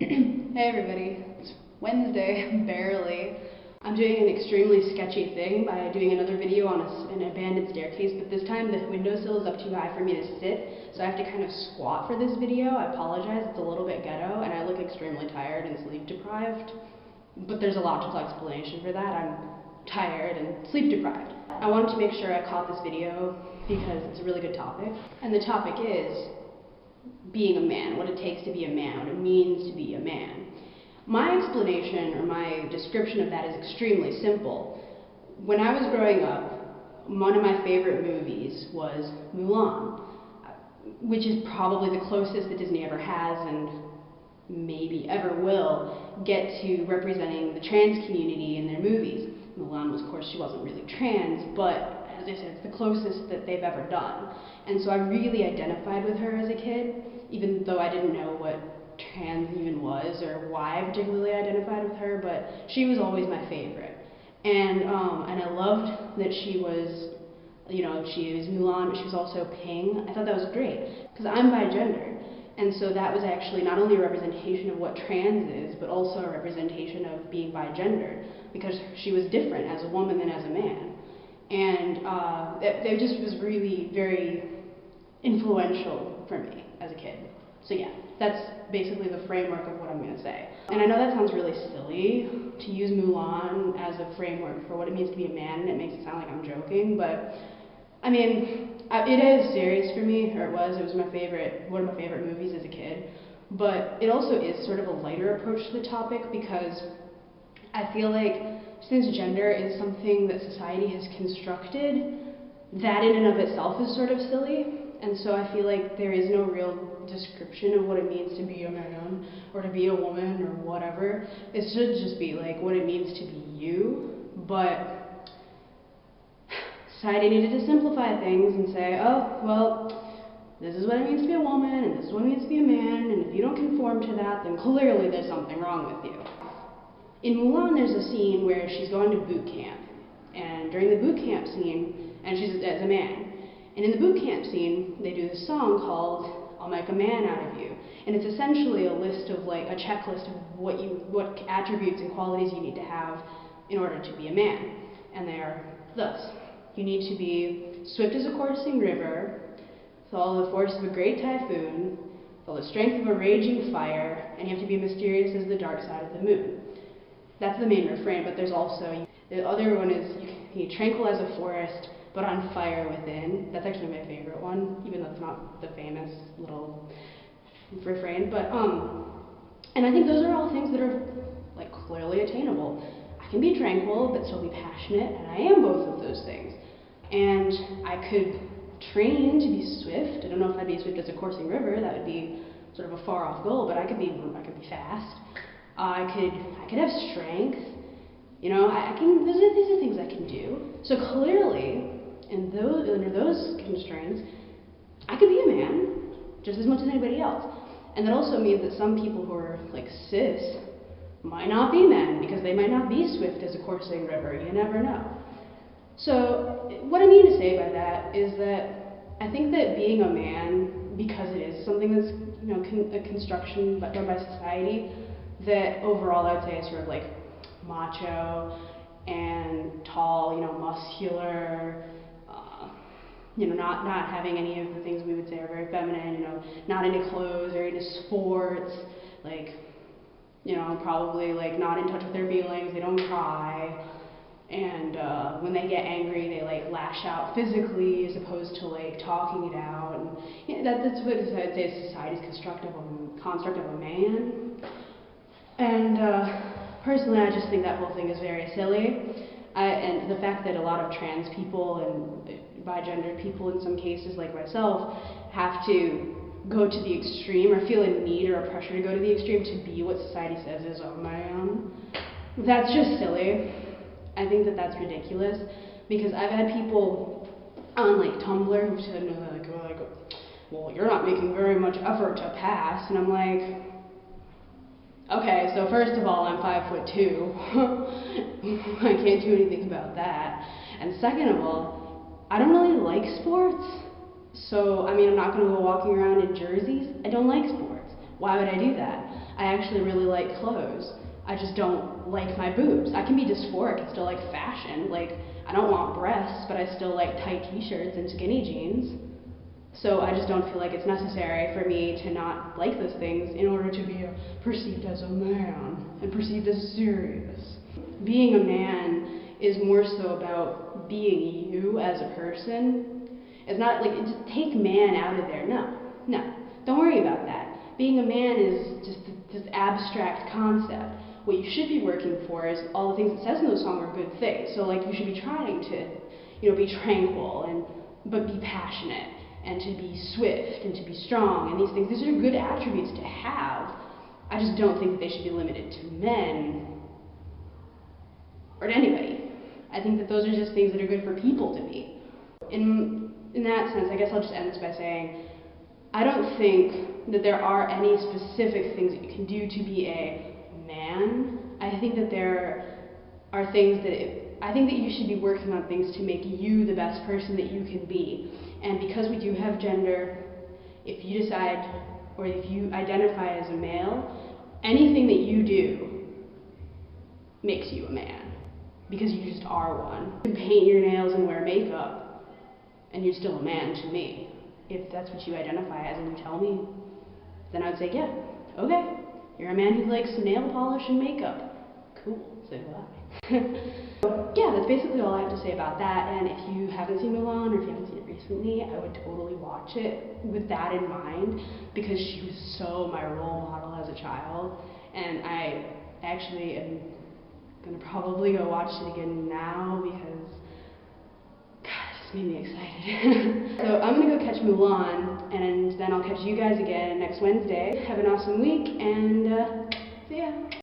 Hey everybody, it's Wednesday, barely. I'm doing an extremely sketchy thing by doing another video on an abandoned staircase, but this time the windowsill is up too high for me to sit, so I have to kind of squat for this video. I apologize, it's a little bit ghetto, and I look extremely tired and sleep deprived, but there's a logical explanation for that. I'm tired and sleep deprived. I wanted to make sure I caught this video because it's a really good topic, and the topic is being a man, what it takes to be a man, what it means to be a man. My explanation or my description of that is extremely simple. When I was growing up, one of my favorite movies was Mulan, which is probably the closest that Disney ever has and maybe ever will get to representing the trans community in their movies. Mulan was, of course, she wasn't really trans, but as I said, it's the closest that they've ever done. And so I really identified with her as a kid, even though I didn't know what trans even was or why I particularly identified with her, but she was always my favorite. And I loved that she was, she was Mulan, but she was also Ping. I thought that was great, because I'm bi-gendered. And so that was actually not only a representation of what trans is, but also a representation of being bi-gendered, because she was different as a woman than as a man. And it just was really very influential for me as a kid. So yeah, that's basically the framework of what I'm going to say. And I know that sounds really silly to use Mulan as a framework for what it means to be a man, and it makes it sound like I'm joking, but I mean, it is serious for me, or it was one of my favorite movies as a kid, but it also is sort of a lighter approach to the topic, because I feel like since gender is something that society has constructed, that in and of itself is sort of silly, and so I feel like there is no real description of what it means to be a man, or to be a woman, or whatever. It should just be like what it means to be you, but society needed to simplify things and say, oh, well, this is what it means to be a woman, and this is what it means to be a man, and if you don't conform to that, then clearly there's something wrong with you. In Mulan, there's a scene where she's going to boot camp, and during the boot camp scene, and she's as a man, and in the boot camp scene, they do this song called I'll Make a Man Out of You, and it's essentially a list of, like, a checklist of what attributes and qualities you need to have in order to be a man, and they are thus: you need to be swift as a coursing river, with all the force of a great typhoon, with all the strength of a raging fire, and you have to be mysterious as the dark side of the moon. That's the main refrain, but there's also, the other one is, you tranquil as a forest, but on fire within. That's actually my favorite one, even though it's not the famous little refrain, but, and I think those are all things that are, like, clearly attainable. I can be tranquil, but still be passionate, and I am both of those things. And I could train to be swift. I don't know if I'd be swift as a coursing river, that would be sort of a far off goal, but I could be fast. I could have strength, these are things I can do. So clearly, under those constraints, I could be a man just as much as anybody else. And that also means that some people who are, like, cis might not be men, because they might not be swift as a coursing river, you never know. So what I mean to say by that is that I think that being a man, because it is something that's, a construction done by society, that overall I would say is sort of like macho and tall, muscular, not having any of the things we would say are very feminine, not into clothes, very into sports, like, probably, like, not in touch with their feelings, they don't cry, and when they get angry, they, like, lash out physically as opposed to, like, talking it out, and that's what I'd say is society's construct of a man. And personally, I just think that whole thing is very silly. And the fact that a lot of trans people and bi-gendered people in some cases, like myself, have to go to the extreme or feel a need or a pressure to go to the extreme to be what society says is a man, that's just silly. I think that that's ridiculous, because I've had people on, like, tumblr who said, well, you're not making very much effort to pass, and I'm like, okay, so first of all, I'm 5'2". I can't do anything about that. And second of all, I don't really like sports. So, I'm not going to go walking around in jerseys. I don't like sports. Why would I do that? I actually really like clothes. I just don't like my boobs. I can be dysphoric and still like fashion. Like, I don't want breasts, but I still like tight t-shirts and skinny jeans. So I just don't feel like it's necessary for me to not like those things in order to be perceived as a man and perceived as serious. Being a man is more so about being you as a person. It's not like, just take man out of there. No, don't worry about that. Being a man is just this abstract concept. What you should be working for is all the things it says in the song are good things. So like, you should be trying to, be tranquil but be passionate, and to be swift and to be strong, and these things. These are good attributes to have. I just don't think that they should be limited to men or to anybody. I think that those are just things that are good for people to be. In that sense, I guess I'll just end this by saying, I don't think that there are any specific things that you can do to be a man. I think that there are things I think that you should be working on things to make you the best person that you can be. And because we do have gender, if you decide, or if you identify as a male, anything that you do makes you a man, because you just are one. You can paint your nails and wear makeup, and you're still a man to me. If that's what you identify as and you tell me, then I would say, yeah, okay, you're a man who likes nail polish and makeup. Cool, so do I. Yeah, that's basically all I have to say about that, and if you haven't seen Mulan, or if you haven't seen it recently, I would totally watch it with that in mind, because she was so my role model as a child, and I actually am gonna probably go watch it again now, because, God, it just made me excited. So I'm gonna go catch Mulan, and then I'll catch you guys again next Wednesday. Have an awesome week, and see ya.